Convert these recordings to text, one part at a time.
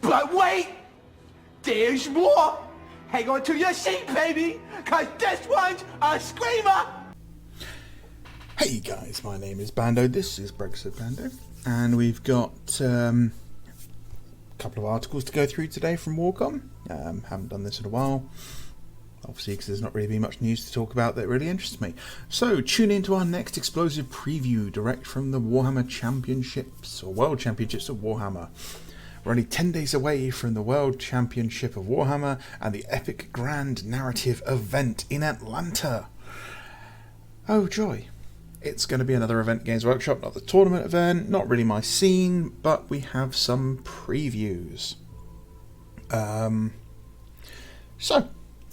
But wait! There's more! Hang on to your seat, baby! Cause this one's a screamer! Hey guys, my name is Bando, this is Brexit Bando, and we've got a couple of articles to go through today from Warcom. Haven't done this in a while, obviously because there's not really been much news to talk about that really interests me. So tune in to our next explosive preview direct from the Warhammer Championships, or World Championships of Warhammer. We're only 10 days away from the World Championship of Warhammer and the epic grand narrative event in Atlanta. Oh joy. It's going to be another event Games Workshop, not the tournament event, not really my scene, but we have some previews. So,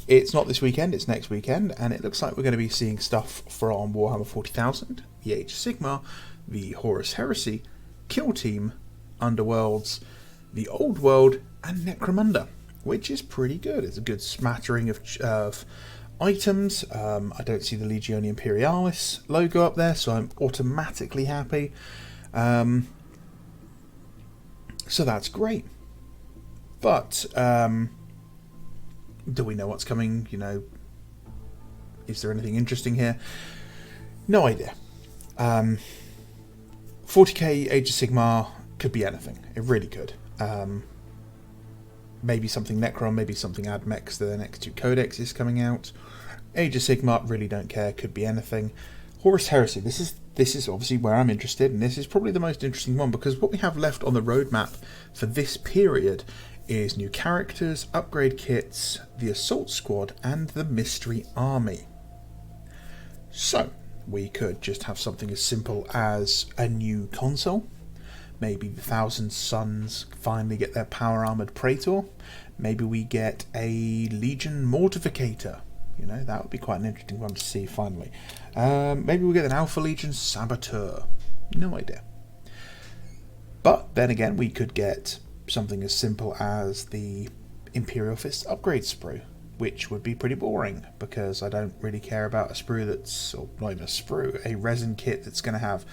it's not this weekend, it's next weekend, and it looks like we're going to be seeing stuff from Warhammer 40,000, the Age of Sigmar, the Horus Heresy, Kill Team, Underworlds, the Old World, and Necromunda, which is pretty good. It's a good smattering of items. I don't see the Legione Imperialis logo up there, so I'm automatically happy. So that's great. But do we know what's coming? You know, is there anything interesting here? No idea. 40k Age of Sigmar could be anything. It really could. Maybe something Necron, maybe something Admech, the next two codexes coming out. Age of Sigmar, really don't care, could be anything. Horus Heresy, this is obviously where I'm interested, and this is probably the most interesting one, because what we have left on the roadmap for this period is new characters, upgrade kits, the Assault Squad, and the Mystery Army. So, we could just have something as simple as a new console. Maybe the Thousand Suns finally get their power-armoured Praetor. Maybe we get a Legion Mortificator. You know, that would be quite an interesting one to see finally. Maybe we get an Alpha Legion Saboteur. No idea. But then again, we could get something as simple as the Imperial Fist upgrade sprue, which would be pretty boring, because I don't really care about a sprue that's, or not even a sprue, a resin kit that's going to have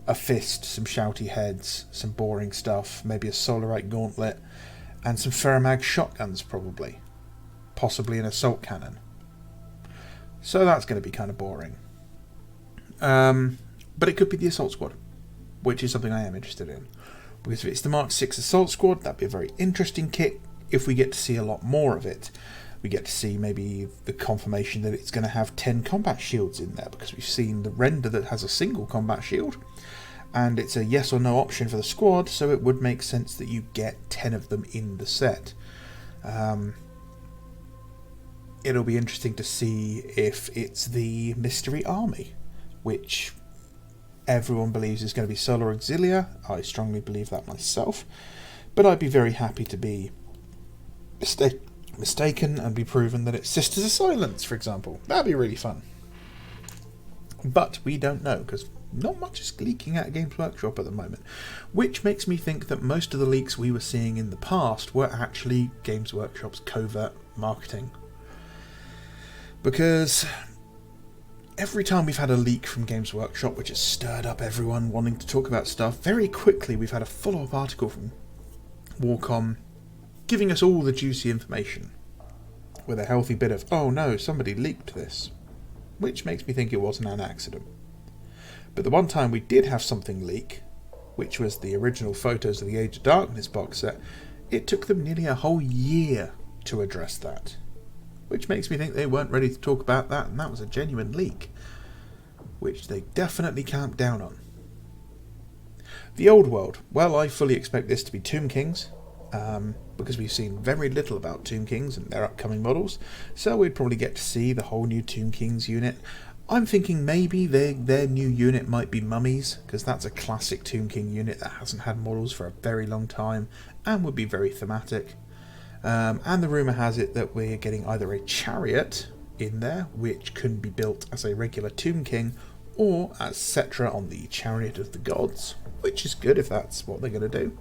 a fist, some shouty heads, some boring stuff, maybe a Solarite gauntlet, and some Ferromag shotguns probably. Possibly an assault cannon. So that's going to be kind of boring. But it could be the Assault Squad, which is something I am interested in. Because if it's the Mark 6 Assault Squad, that'd be a very interesting kit if we get to see a lot more of it. We get to see maybe the confirmation that it's going to have 10 combat shields in there, because we've seen the render that has a single combat shield, and it's a yes or no option for the squad, so it would make sense that you get 10 of them in the set. It'll be interesting to see if it's the Mystery Army, which everyone believes is going to be Solar Auxilia. I strongly believe that myself, but I'd be very happy to be mistaken and be proven that it's Sisters of Silence, for example. That'd be really fun. But we don't know, because not much is leaking out of Games Workshop at the moment, which makes me think that most of the leaks we were seeing in the past were actually Games Workshop's covert marketing. Because every time we've had a leak from Games Workshop which has stirred up everyone wanting to talk about stuff, very quickly we've had a follow-up article from Warcom giving us all the juicy information, with a healthy bit of, oh no, somebody leaked this, which makes me think it wasn't an accident. But the one time we did have something leak, which was the original photos of the Age of Darkness box set, it took them nearly a whole year to address that, which makes me think they weren't ready to talk about that, and that was a genuine leak, which they definitely clamped down on. The Old World, well, I fully expect this to be Tomb Kings, because we've seen very little about Tomb Kings and their upcoming models, so we'd probably get to see the whole new Tomb Kings unit. I'm thinking maybe their new unit might be Mummies, because that's a classic Tomb King unit that hasn't had models for a very long time and would be very thematic. And the rumour has it that we're getting either a Chariot in there, which can be built as a regular Tomb King, or as Cetra on the Chariot of the Gods, which is good if that's what they're going to do.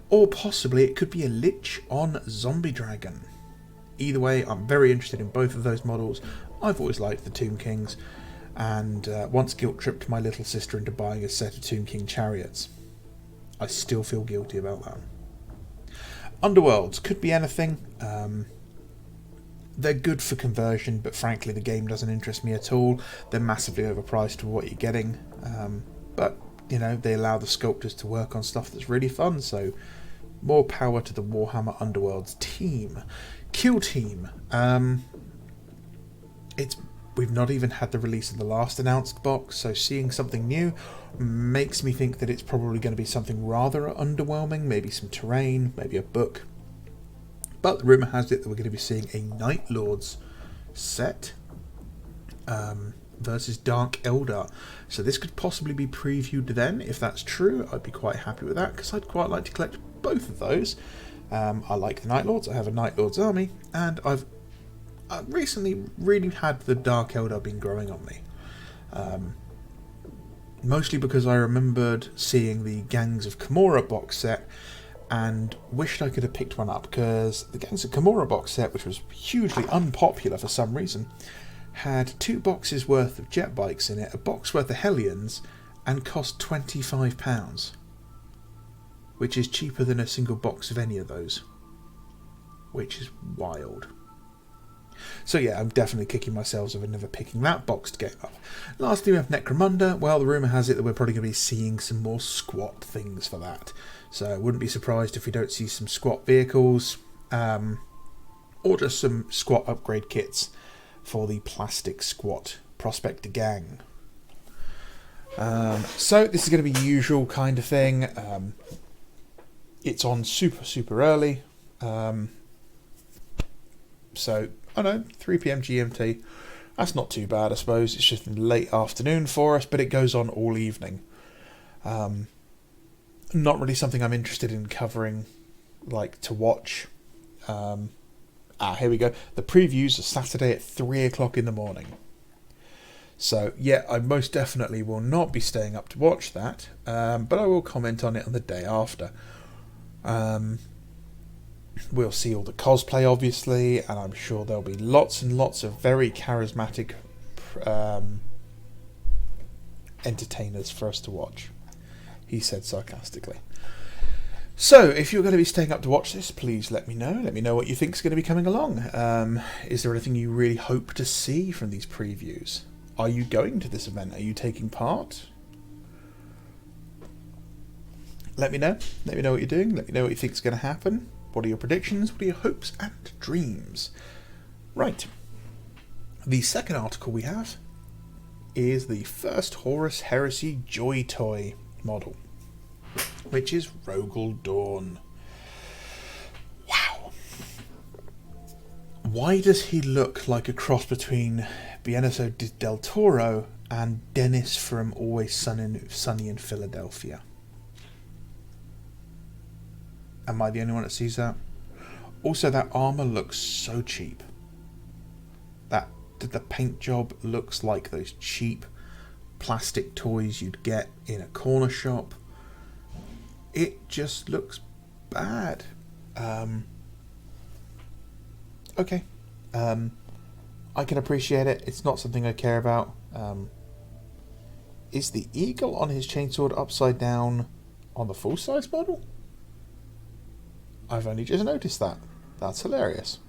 Or possibly it could be a Lich on Zombie Dragon. Either way, I'm very interested in both of those models. I've always liked the Tomb Kings, and once guilt-tripped my little sister into buying a set of Tomb King chariots. I still feel guilty about that. Underworlds could be anything. They're good for conversion, but frankly the game doesn't interest me at all. They're massively overpriced for what you're getting. But, you know, they allow the sculptors to work on stuff that's really fun, so more power to the Warhammer Underworlds team. Kill Team. We've not even had the release of the last announced box, so seeing something new makes me think that it's probably going to be something rather underwhelming, maybe some terrain, maybe a book. But the rumour has it that we're going to be seeing a Night Lords set versus Dark Eldar. So this could possibly be previewed then. If that's true, I'd be quite happy with that, because I'd quite like to collect both of those. I like the Night Lords, I have a Night Lords army, and I've recently really had the Dark Eldar been growing on me. Mostly because I remembered seeing the Gangs of Camorra box set and wished I could have picked one up, because the Gangs of Camorra box set, which was hugely unpopular for some reason, had 2 boxes worth of jet bikes in it, a box worth of Hellions, and cost £25, which is cheaper than a single box of any of those, which is wild. So yeah, I'm definitely kicking myself over never picking that boxed game up. Lastly, we have Necromunda. Well, the rumour has it that we're probably going to be seeing some more squat things for that. So I wouldn't be surprised if we don't see some squat vehicles, or just some squat upgrade kits for the plastic squat Prospector gang. So this is going to be the usual kind of thing. It's on super early. So, I know, 3 PM GMT. That's not too bad, I suppose. It's just late afternoon for us, but it goes on all evening. Not really something I'm interested in covering, like, to watch. Here we go. The previews are Saturday at 3 o'clock in the morning. So, yeah, I most definitely will not be staying up to watch that, but I will comment on it on the day after. We'll see all the cosplay, obviously, and I'm sure there'll be lots and lots of very charismatic entertainers for us to watch, he said sarcastically. So, if you're going to be staying up to watch this, please let me know. Let me know what you think is going to be coming along. Is there anything you really hope to see from these previews? Are you going to this event? Are you taking part? Let me know. Let me know what you're doing. Let me know what you think is going to happen. What are your predictions? What are your hopes and dreams? Right. The second article we have is the first Horus Heresy Joy Toy model, which is Rogal Dorn. Wow. Why does he look like a cross between Benicio del Toro and Dennis from Always Sunny in Philadelphia? Am I the only one that sees that? Also, that armour looks so cheap. The paint job looks like those cheap plastic toys you'd get in a corner shop. It just looks bad. Okay. I can appreciate it. It's not something I care about. Is the eagle on his chainsword upside down on the full-size model? I've only just noticed that. That's hilarious.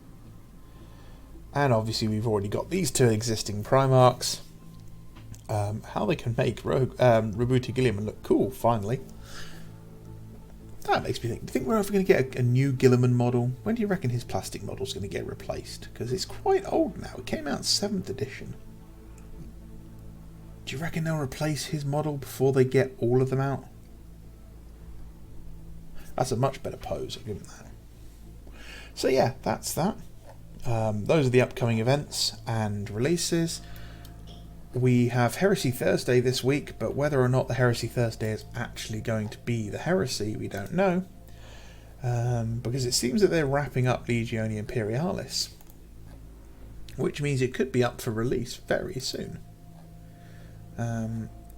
And obviously we've already got these 2 existing Primarchs. How they can make Roboute Guilliman look cool, finally. That makes me think. Do you think we're ever going to get a new Guilliman model? When do you reckon his plastic model's going to get replaced? Because it's quite old now. It came out 7th edition. Do you reckon they'll replace his model before they get all of them out? That's a much better pose, I'll give him that. So yeah, that's that. Those are the upcoming events and releases. We have Heresy Thursday this week, but whether or not the Heresy Thursday is actually going to be the Heresy, we don't know. Because it seems that they're wrapping up Legione Imperialis, which means it could be up for release very soon.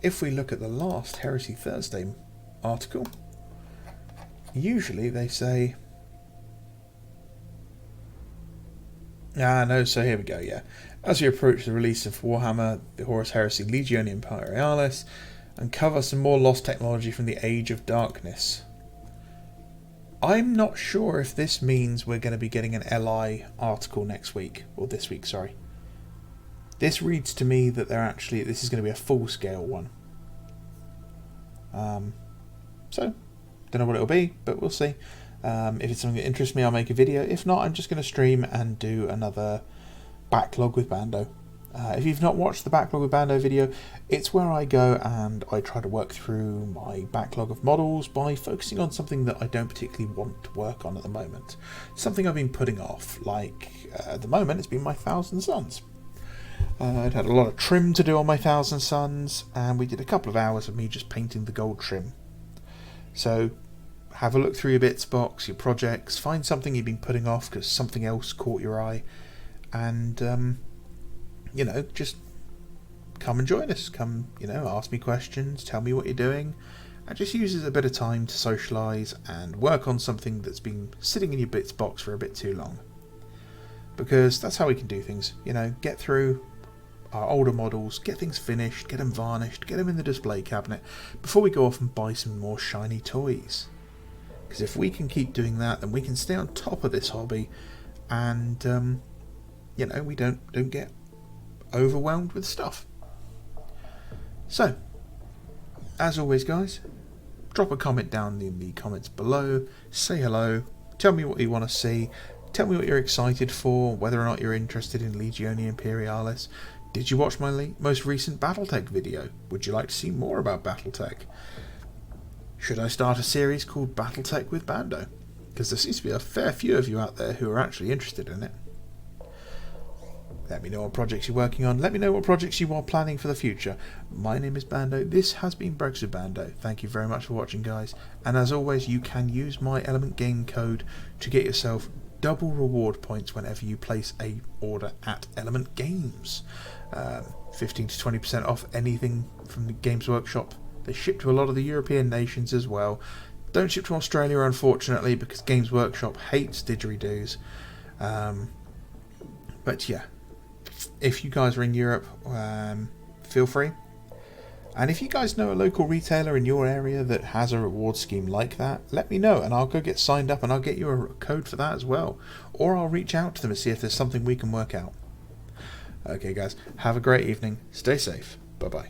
If we look at the last Heresy Thursday article, usually they say... no, so here we go, yeah. As we approach the release of Warhammer, the Horus Heresy Legione Imperialis, uncover some more lost technology from the Age of Darkness. I'm not sure if this means we're going to be getting an LI article next week, or this week, sorry. This reads to me that this is going to be a full-scale one. So, don't know what it'll be, but we'll see. If it's something that interests me, I'll make a video. If not, I'm just going to stream and do another backlog with Bando. If you've not watched the backlog with Bando video, it's where I go and I try to work through my backlog of models by focusing on something that I don't particularly want to work on at the moment. Something I've been putting off, like at the moment it's been my Thousand Suns. I'd had a lot of trim to do on my Thousand Suns, and we did a couple of hours of me just painting the gold trim. So have a look through your bits box, your projects, find something you've been putting off because something else caught your eye, and just come and join us. Come, ask me questions, tell me what you're doing, and just use it as a bit of time to socialise and work on something that's been sitting in your bits box for a bit too long. Because that's how we can do things, get through our older models, get things finished, get them varnished, get them in the display cabinet before we go off and buy some more shiny toys. Because if we can keep doing that, then we can stay on top of this hobby, and we don't get overwhelmed with stuff. So, as always, guys, drop a comment down in the comments below, say hello, tell me what you want to see, tell me what you're excited for, whether or not you're interested in Legionia Imperialis. Did you watch my most recent Battletech video? Would you like to see more about Battletech? Should I start a series called Battletech with Bando? Because there seems to be a fair few of you out there who are actually interested in it. Let me know what projects you're working on. Let me know what projects you are planning for the future. My name is Bando. This has been Brexit Bando. Thank you very much for watching, guys. And as always, you can use my Element Game code to get yourself double reward points whenever you place a order at Element Games. 15 to 20% off anything from the Games Workshop. They ship to a lot of the European nations as well. Don't ship to Australia, unfortunately, because Games Workshop hates didgeridoos. But yeah, if you guys are in Europe, feel free. And if you guys know a local retailer in your area that has a reward scheme like that, let me know and I'll go get signed up and I'll get you a code for that as well. Or I'll reach out to them and see if there's something we can work out. Okay guys, have a great evening, stay safe, bye bye.